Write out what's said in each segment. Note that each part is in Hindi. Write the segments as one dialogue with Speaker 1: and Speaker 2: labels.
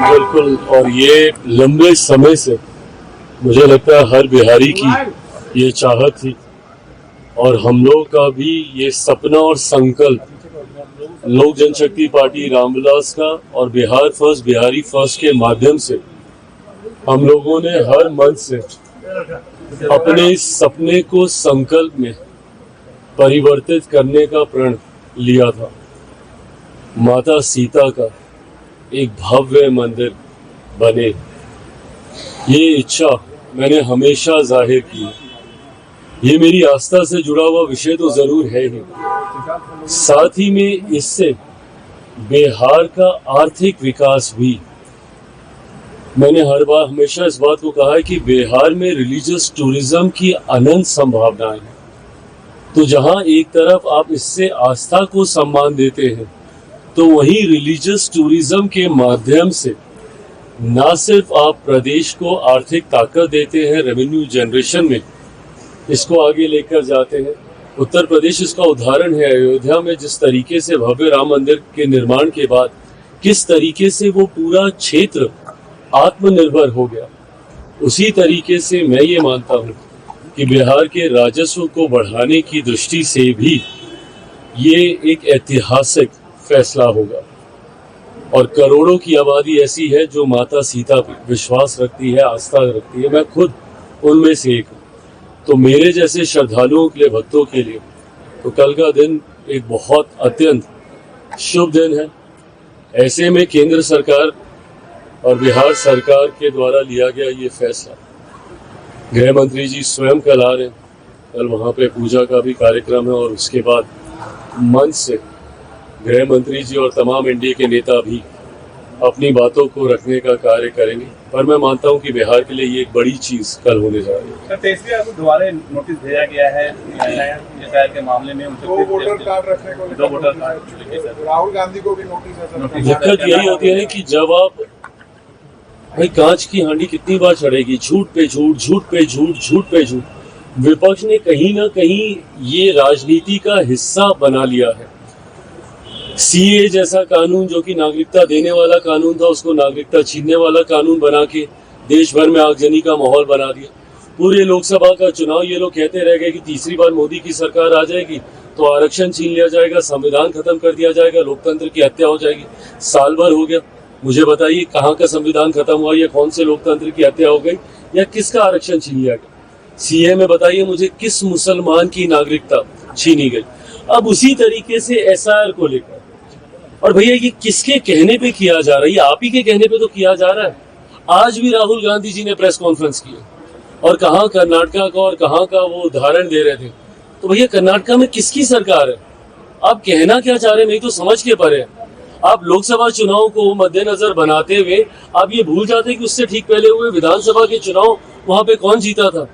Speaker 1: बिल्कुल। और ये लंबे समय से मुझे लगता है हर बिहारी की ये चाहत थी और हम लोग का भी ये सपना और संकल्प लोक जनशक्ति पार्टी रामविलास का और बिहार फर्स्ट बिहारी फर्स्ट के माध्यम से हम लोगों ने हर मन से अपने इस सपने को संकल्प में परिवर्तित करने का प्रण लिया था। माता सीता का एक भव्य मंदिर बने, ये इच्छा मैंने हमेशा जाहिर की। ये मेरी आस्था से जुड़ा हुआ विषय तो जरूर है ही, साथ ही में इससे बिहार का आर्थिक विकास भी। मैंने हर बार हमेशा इस बात को कहा है कि बिहार में रिलीजियस टूरिज्म की अनंत संभावनाएं हैं। तो जहां एक तरफ आप इससे आस्था को सम्मान देते हैं, तो वहीं रिलीजियस टूरिज्म के माध्यम से न सिर्फ आप प्रदेश को आर्थिक ताकत देते हैं, रेवेन्यू जनरेशन में इसको आगे लेकर जाते हैं। उत्तर प्रदेश इसका उदाहरण है। अयोध्या में जिस तरीके से भव्य राम मंदिर के निर्माण के बाद किस तरीके से वो पूरा क्षेत्र आत्मनिर्भर हो गया, उसी तरीके से मैं ये मानता हूँ कि बिहार के राजस्व को बढ़ाने की दृष्टि से भी ये एक ऐतिहासिक फैसला होगा। और करोड़ों की आबादी ऐसी है जो माता सीता पर विश्वास रखती है, आस्था रखती है। मैं खुद उनमें से एक हूँ। तो मेरे जैसे श्रद्धालुओं के लिए, भक्तों के लिए तो कल का दिन एक बहुत अत्यंत शुभ दिन है। ऐसे में केंद्र सरकार और बिहार सरकार के द्वारा लिया गया ये फैसला, गृह मंत्री जी स्वयं कल आ रहे हैं, कल वहाँ पे पूजा का भी कार्यक्रम है और उसके बाद मंच से गृह मंत्री जी और तमाम एनडीए के नेता भी अपनी बातों को रखने का कार्य करेंगे। पर मैं मानता हूं कि बिहार के लिए ये एक बड़ी चीज कल होने जा रही है।
Speaker 2: तेजस्वी यादव दोबारा नोटिस भेजा गया है के मामले में, उनसे 2 वोटर कार्ड रखने को, 2 वोटर कार्ड। राहुल गांधी को भी नोटिस है।
Speaker 1: दिक्कत यही होती है कि जब आप भाई कांच की हांडी कितनी बार चढ़ेगी, झूठ पे झूठ, झूठ पे झूठ, झूठ पे झूठ। विपक्ष ने कहीं ना कहीं ये राजनीति का हिस्सा बना लिया है। सीए जैसा कानून जो कि नागरिकता देने वाला कानून था, उसको नागरिकता छीनने वाला कानून बना के देश भर में आगजनी का माहौल बना दिया। पूरे लोकसभा का चुनाव ये लोग कहते रह गए कि तीसरी बार मोदी की सरकार आ जाएगी तो आरक्षण छीन लिया जाएगा, संविधान खत्म कर दिया जाएगा, लोकतंत्र की हत्या हो जाएगी। साल भर हो गया, मुझे बताइए कहाँ का संविधान खत्म हुआ, या कौन से लोकतंत्र की हत्या हो गई, या किसका आरक्षण छीन लिया गया। सीए में बताइए मुझे किस मुसलमान की नागरिकता छीनी गई। अब उसी तरीके से एसआईआर को लेकर, और भैया ये किसके कहने पे किया जा रहा है? ये आप ही के कहने पे तो किया जा रहा है। आज भी राहुल गांधी जी ने प्रेस कॉन्फ्रेंस की और कहाँ कर्नाटका का और कहाँ का वो उदाहरण दे रहे थे। तो भैया कर्नाटका में किसकी सरकार है? आप कहना क्या चाह रहे हैं, नहीं तो समझ के परे है। आप लोकसभा चुनाव को मद्देनजर बनाते हुए आप ये भूल जाते हैं कि उससे ठीक पहले हुए विधानसभा के चुनाव वहां पे कौन जीता था।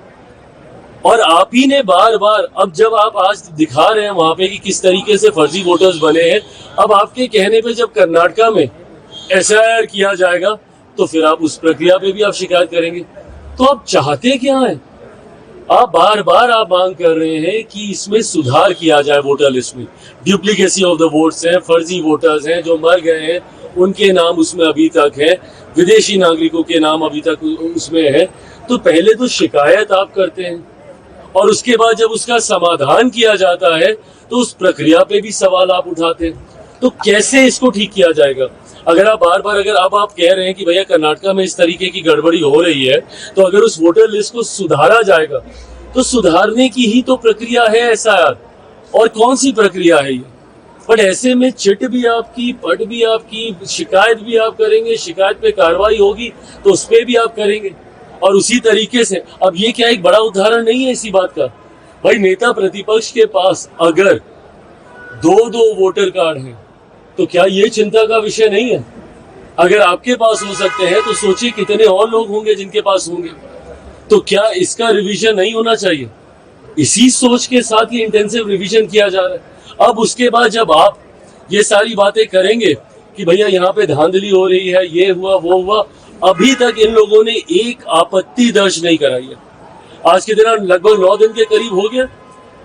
Speaker 1: और आप ही ने बार बार, अब जब आप आज दिखा रहे हैं वहां पे कि किस तरीके से फर्जी वोटर्स बने हैं, अब आपके कहने पे जब कर्नाटका में एसआईआर किया जाएगा तो फिर आप उस प्रक्रिया पे भी आप शिकायत करेंगे। तो आप चाहते क्या हैं? आप बार बार आप मांग कर रहे हैं कि इसमें सुधार किया जाए, वोटर लिस्ट में डुप्लीकेसी ऑफ द वोट्स हैं, फर्जी वोटर्स हैं, जो मर गए हैं उनके नाम उसमें अभी तक है, विदेशी नागरिकों के नाम अभी तक उसमें है। तो पहले तो शिकायत आप करते हैं और उसके बाद जब उसका समाधान किया जाता है तो उस प्रक्रिया पे भी सवाल आप उठाते हैं। तो कैसे इसको ठीक किया जाएगा? अगर आप बार बार, अगर अब आप कह रहे हैं कि भैया कर्नाटका में इस तरीके की गड़बड़ी हो रही है, तो अगर उस वोटर लिस्ट को सुधारा जाएगा तो सुधारने की ही तो प्रक्रिया है एसआईआर। और कौन सी प्रक्रिया है ये? पर ऐसे में चिट भी आपकी, पट भी आपकी, शिकायत भी आप करेंगे, शिकायत पे कार्रवाई होगी तो उस पर भी आप करेंगे। और उसी तरीके से अब ये क्या एक बड़ा उदाहरण नहीं है इसी बात का? भाई नेता प्रतिपक्ष के पास अगर 2 वोटर कार्ड हैं तो क्या ये चिंता का विषय नहीं है? अगर आपके पास हो सकते हैं तो सोचिए कितने और लोग होंगे जिनके पास होंगे। तो क्या इसका रिवीजन नहीं होना चाहिए? इसी सोच के साथ ये इंटेंसिव रिवीजन किया जा रहा है। अब उसके बाद जब आप ये सारी बातें करेंगे कि भैया यहाँ पे धांधली हो रही है, ये हुआ वो हुआ, अभी तक इन लोगों ने एक आपत्ति दर्ज नहीं कराई है। आज के दिन लगभग 9 दिन के करीब हो गया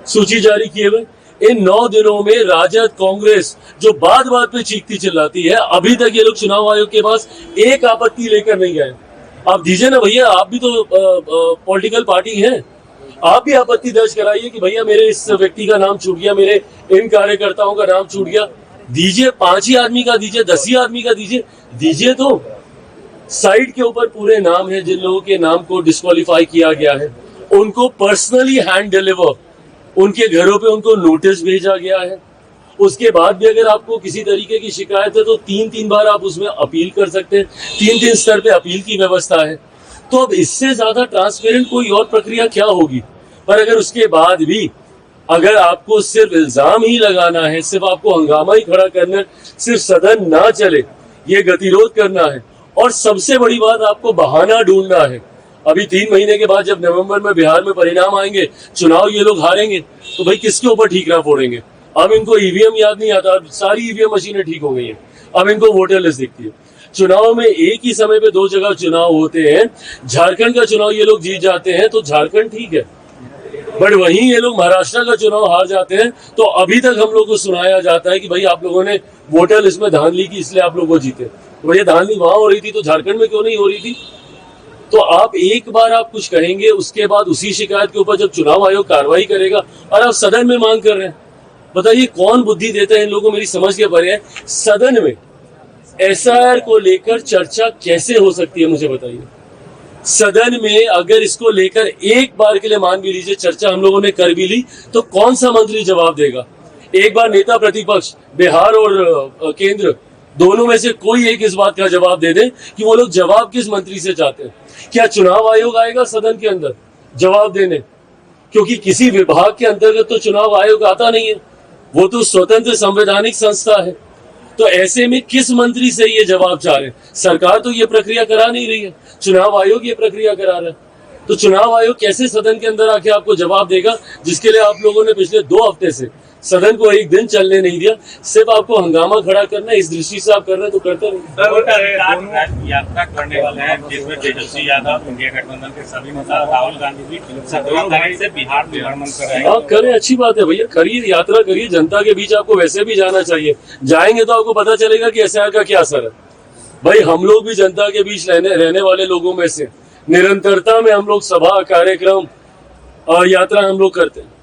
Speaker 1: सूची जारी किए हुए, इन 9 दिनों में राजद कांग्रेस जो बात बात पे चीखती चिल्लाती है, अभी तक ये लोग चुनाव आयोग के पास एक आपत्ति लेकर नहीं गए। आप दीजिए ना भैया, आप भी तो पॉलिटिकल पार्टी हैं, आप भी आपत्ति दर्ज कराइए कि भैया मेरे इस व्यक्ति का नाम छूट गया, मेरे इन कार्यकर्ताओं का नाम छूट गया। दीजिए, 5 ही आदमी का दीजिए, 10 ही आदमी का दीजिए तो। साइड के ऊपर पूरे नाम है, जिन लोगों के नाम को डिस्क्वालीफाई किया गया है उनको पर्सनली हैंड डिलीवर, उनके घरों पे उनको नोटिस भेजा गया है। उसके बाद भी अगर आपको किसी तरीके की शिकायत है तो 3-3 बार आप उसमें अपील कर सकते हैं, 3-3 स्तर पे अपील की व्यवस्था है। तो अब इससे ज्यादा ट्रांसपेरेंट कोई और प्रक्रिया क्या होगी। पर अगर उसके बाद भी अगर आपको सिर्फ इल्जाम ही लगाना है, सिर्फ आपको हंगामा ही खड़ा करना है, सिर्फ सदन ना चले ये गतिरोध करना है, और सबसे बड़ी बात आपको बहाना ढूंढना है। अभी 3 महीने के बाद जब नवंबर में बिहार में परिणाम आएंगे, चुनाव ये लोग हारेंगे, तो भाई किसके ऊपर ठीकरा फोड़ेंगे। अब इनको ईवीएम याद नहीं आता, सारी ईवीएम मशीनें ठीक हो गई हैं, अब इनको वोटर लिस्ट दिखती है। चुनाव में एक ही समय पे 2 जगह चुनाव होते हैं, झारखंड का चुनाव ये लोग जीत जाते हैं तो झारखंड ठीक है, बट वहीं ये लोग महाराष्ट्र का चुनाव हार जाते हैं तो अभी तक हम लोग को सुनाया जाता है कि भाई आप लोगों ने वोटर लिस्ट में धांधली की इसलिए आप लोग वो जीते। तो भैया धांधली वहां हो रही थी तो झारखंड में क्यों नहीं हो रही थी। तो आप एक बार आप कुछ कहेंगे, उसके बाद उसी शिकायत के ऊपर जब चुनाव आयोग कार्रवाई करेगा और आप सदन में मांग कर रहे हैं, बताइए कौन बुद्धि देता है इन लोगों को, मेरी समझ के परे है। सदन में एसआईआर को लेकर चर्चा कैसे हो सकती है, मुझे बताइए। सदन में अगर इसको लेकर एक बार के लिए मान भी लीजिए चर्चा हम लोगों ने कर भी ली, तो कौन सा मंत्री जवाब देगा। एक बार नेता प्रतिपक्ष बिहार और केंद्र दोनों में से कोई एक इस बात का जवाब दे दे कि वो लोग जवाब किस मंत्री से चाहते हैं। क्या चुनाव आयोग आएगा सदन के अंदर जवाब देने, क्योंकि किसी विभाग के अंतर्गत तो चुनाव आयोग आता नहीं है, वो तो स्वतंत्र संवैधानिक संस्था है। तो ऐसे में किस मंत्री से ये जवाब चाह रहे हैं। सरकार तो ये प्रक्रिया करा नहीं रही है, चुनाव आयोग ये प्रक्रिया करा रहा है। तो चुनाव आयोग कैसे सदन के अंदर आके आपको जवाब देगा, जिसके लिए आप लोगों ने पिछले 2 हफ्ते से सदन को एक दिन चलने नहीं दिया, सिर्फ आपको हंगामा खड़ा करना है। इस दृष्टि से आप कर रहे हैं तो करते रहिए।
Speaker 3: यात्रा करने वाले हैं जिसमें तेजस्वी यादव, इंडिया गठबंधन के सभी नेता, राहुल गांधी भी 17 तारीख से बिहार में भ्रमण कर रहे हैं।
Speaker 1: हाँ करें, अच्छी बात है भैया, करिए, यात्रा करिए, जनता के बीच आपको वैसे भी जाना चाहिए। जाएंगे तो आपको पता चलेगा कि एसआईआर का क्या असर है। भाई हम लोग भी जनता के बीच रहने वाले लोगों में से, निरंतरता में हम लोग सभा कार्यक्रम और यात्रा हम लोग करते हैं।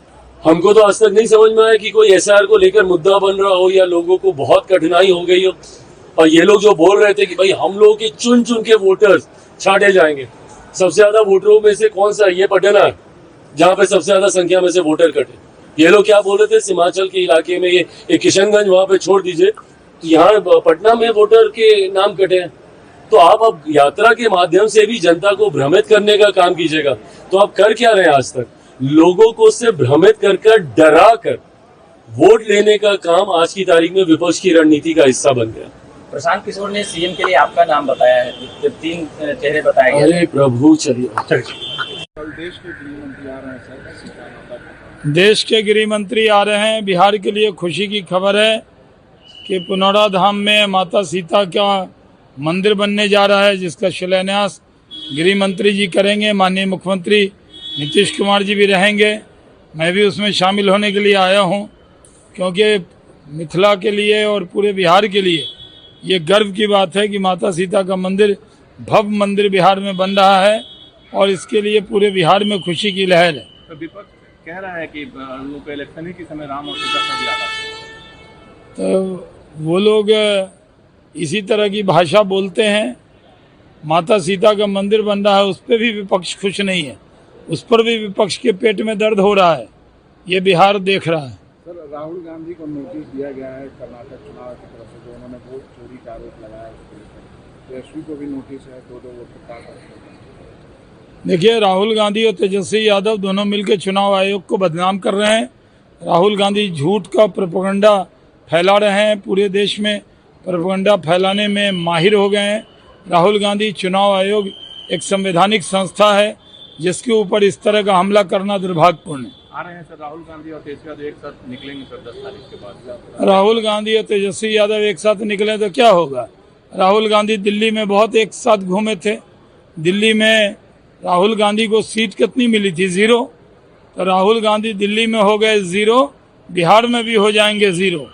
Speaker 1: हमको तो आज तक नहीं समझ में आया कि कोई एसआईआर को लेकर मुद्दा बन रहा हो या लोगों को बहुत कठिनाई हो गई हो। और ये लोग जो बोल रहे थे कि भाई हम लोगों के चुन चुन के वोटर्स छांटे जाएंगे, सबसे ज्यादा वोटरों में से कौन सा, ये पटना है जहां पे सबसे ज्यादा संख्या में से वोटर कटे। ये लोग क्या बोल रहे थे, सीमांचल के इलाके में ये किशनगंज वहां पे छोड़ दीजिए, तो यहाँ पटना में वोटर के नाम कटे हैं। तो आप अब यात्रा के माध्यम से भी जनता को भ्रमित करने का काम कीजिएगा। तो आप कर क्या रहे हैं आज तक, लोगों को सिर्फ भ्रमित कर डरा कर वोट लेने का काम आज की तारीख में विपक्ष की रणनीति का हिस्सा बन गया।
Speaker 4: प्रशांत किशोर ने सीएम के लिए आपका नाम बताया है, 3 चेहरे बताए गए।
Speaker 1: अरे प्रभु, चलिए।
Speaker 2: देश के गृह मंत्री आ रहे हैं सर,
Speaker 5: देश के गृह मंत्री आ रहे हैं। बिहार के लिए खुशी की खबर है कि पुनौरा धाम में माता सीता का मंदिर बनने जा रहा है, जिसका शिलान्यास गृह मंत्री जी करेंगे। माननीय मुख्यमंत्री नीतीश कुमार जी भी रहेंगे। मैं भी उसमें शामिल होने के लिए आया हूं, क्योंकि मिथिला के लिए और पूरे बिहार के लिए ये गर्व की बात है कि माता सीता का मंदिर, भव्य मंदिर बिहार में बन रहा है, और इसके लिए पूरे बिहार में खुशी की लहर है।
Speaker 2: तो विपक्ष कह रहा है कि लोग इलेक्शन ही के समय राम और सीता का भी आता है,
Speaker 5: तो वो लोग इसी तरह की भाषा बोलते हैं। माता सीता का मंदिर बन रहा है, उस पर भी विपक्ष खुश नहीं है, उस पर भी विपक्ष के पेट में दर्द हो रहा है। ये बिहार देख रहा है।
Speaker 2: सर राहुल गांधी को नोटिस दिया गया है कर्नाटक चुनाव की तरफ से, जो उन्होंने वोट चोरी का आरोप लगाया है। तेजस्वी को भी नोटिस है, 2 वोट का।
Speaker 5: देखिए, राहुल गांधी और तेजस्वी यादव दोनों मिलकर चुनाव आयोग को बदनाम कर रहे हैं। राहुल गांधी झूठ का प्रोपेगेंडा फैला रहे हैं, पूरे देश में प्रोपेगेंडा फैलाने में माहिर हो गए हैं। राहुल गांधी, चुनाव आयोग एक संवैधानिक संस्था है, जिसके ऊपर इस तरह का हमला करना दुर्भाग्यपूर्ण है।
Speaker 2: आ रहे हैं सर राहुल गांधी और तेजस्वी यादव एक साथ निकलेंगे सर 10 तारीख के बाद।
Speaker 5: राहुल गांधी और तेजस्वी यादव एक साथ निकले तो क्या होगा। राहुल गांधी दिल्ली में बहुत एक साथ घूमे थे। दिल्ली में राहुल गांधी को सीट कितनी मिली थी, 0। तो राहुल गांधी दिल्ली में हो गए 0, बिहार में भी हो जाएंगे जीरो।